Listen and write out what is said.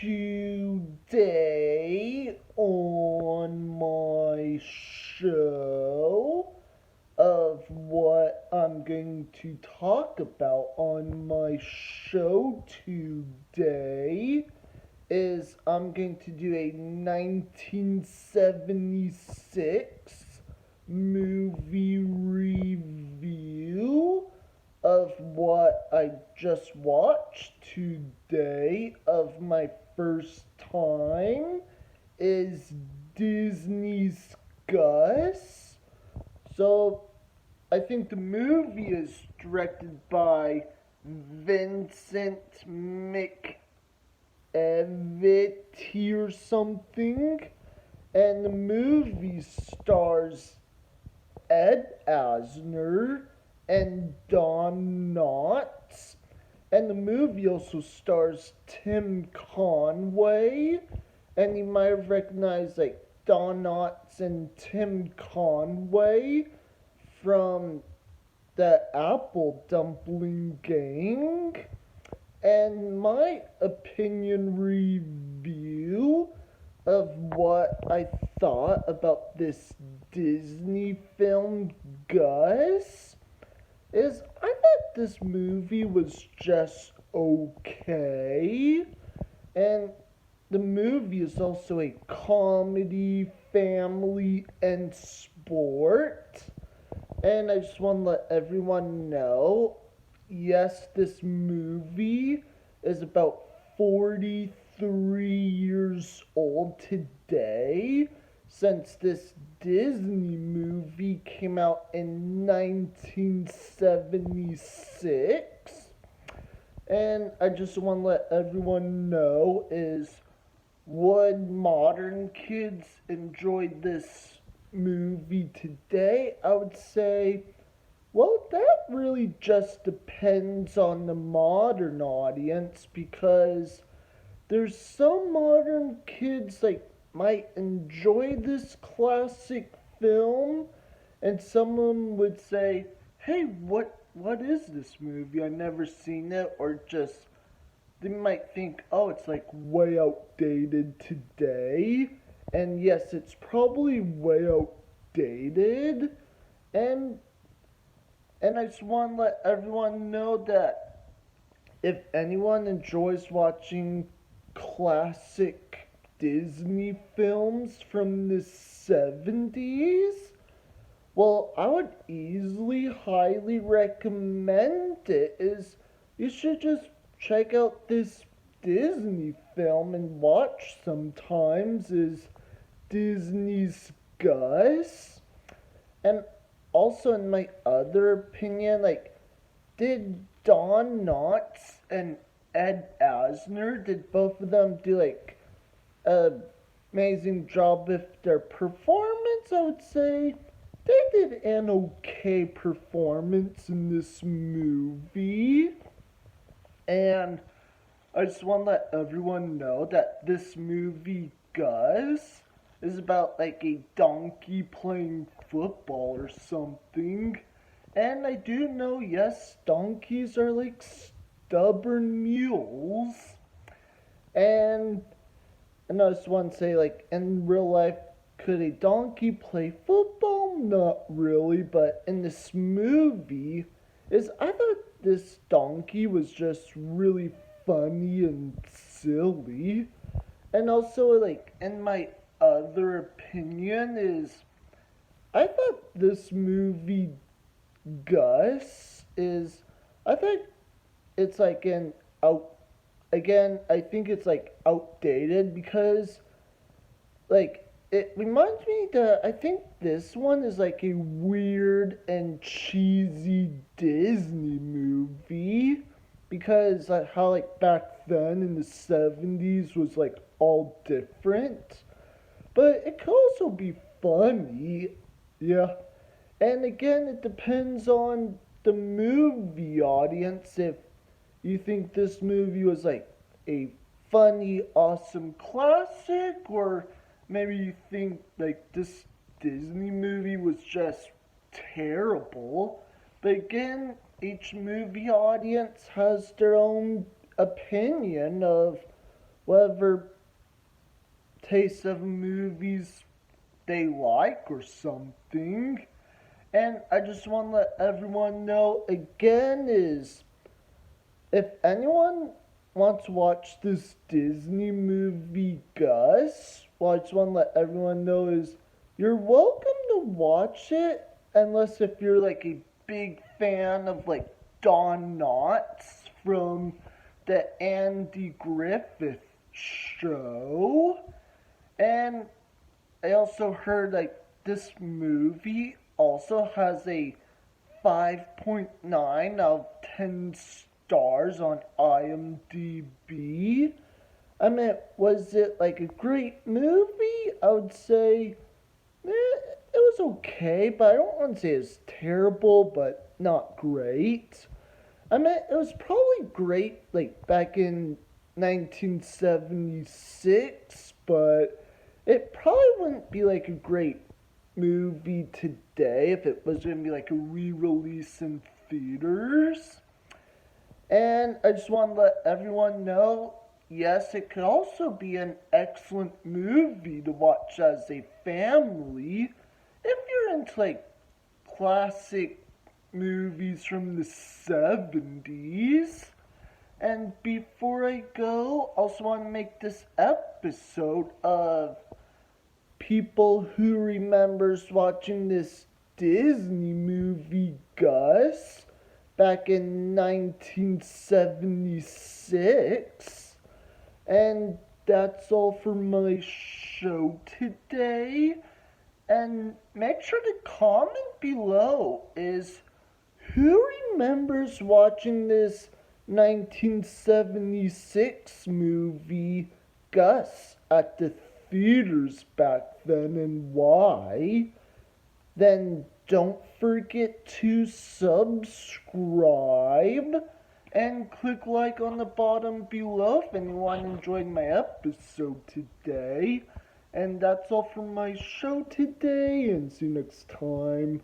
Today on my show of what I'm going to talk about on my show today is I'm going to do a 1976 movie review of what I just watched today of my first time is Disney's Gus. So I think the movie is directed by Vincent McEvity or something, and the movie stars Ed Asner and Don Knotts, and the movie also stars Tim Conway, and you might have recognized like Don Knotts and Tim Conway from the Apple Dumpling Gang. And my opinion review of what I thought about this Disney film Gus is I thought this movie was just okay. And the movie is also a comedy, family, and sport. And I just want to let everyone know, yes, this movie is about 43 years old today, since this Disney movie came out in 1976. And I just want to let everyone know is, would modern kids enjoy this movie today? I would say, well, that really just depends on the modern audience, because there's some modern kids like might enjoy this classic film, and some of them would say, "Hey, what is this movie? I've never seen it," or just they might think, "Oh, it's like way outdated today." And yes, it's probably way outdated. And I just want to let everyone know that if anyone enjoys watching classic Disney films from the 70s, well, I would easily highly recommend it. Is you should just check out this Disney film and watch sometimes is Disney's Gus. And also, in my other opinion, like, did Don Knotts and Ed Asner, did both of them do like an amazing job with their performance? I would say they did an okay performance in this movie. And I just want to let everyone know that this movie, Gus, is about like a donkey playing football or something. And I do know, yes, donkeys are like stubborn mules. And I just want to say, like, in real life, could a donkey play football? Not really, but in this movie, I thought this donkey was just really funny and silly. And also, like, in my other opinion is, I thought this movie Gus is, I think it's like an out, again, I think it's like outdated because, like, it reminds me that I think this one is like a weird and cheesy Disney movie, because like how like back then in the 70s was like all different, but it could also be funny. Yeah. And again, it depends on the movie audience. If you think this movie was like a funny, awesome classic, or maybe you think like this Disney movie was just terrible. But again, each movie audience has their own opinion of whatever taste of movies they like or something. And I just want to let everyone know again is if anyone wants to watch this Disney movie Gus, well, I just want to let everyone know is you're welcome to watch it unless if you're like a big fan of like Don Knotts from the Andy Griffith show. And I also heard like this movie also has a 5.9 out of 10 stars on IMDb. I mean, was it like a great movie? I would say it was okay, but I don't want to say it's terrible, but not great. I mean, it was probably great like back in 1976, but it probably wouldn't be like a great movie today if it was going to be like a re-release in theaters. And I just want to let everyone know, yes, it could also be an excellent movie to watch as a family if you're into like classic movies from the 70s. And before I go, I also want to make this episode of people who remembers watching this Disney movie Gus back in 1976. And that's all for my show today. And make sure to comment below is who remembers watching this 1976 movie Gus at the theaters back then and why? Then don't forget to subscribe and click like on the bottom below if anyone enjoyed my episode today. And that's all for my show today, and see you next time.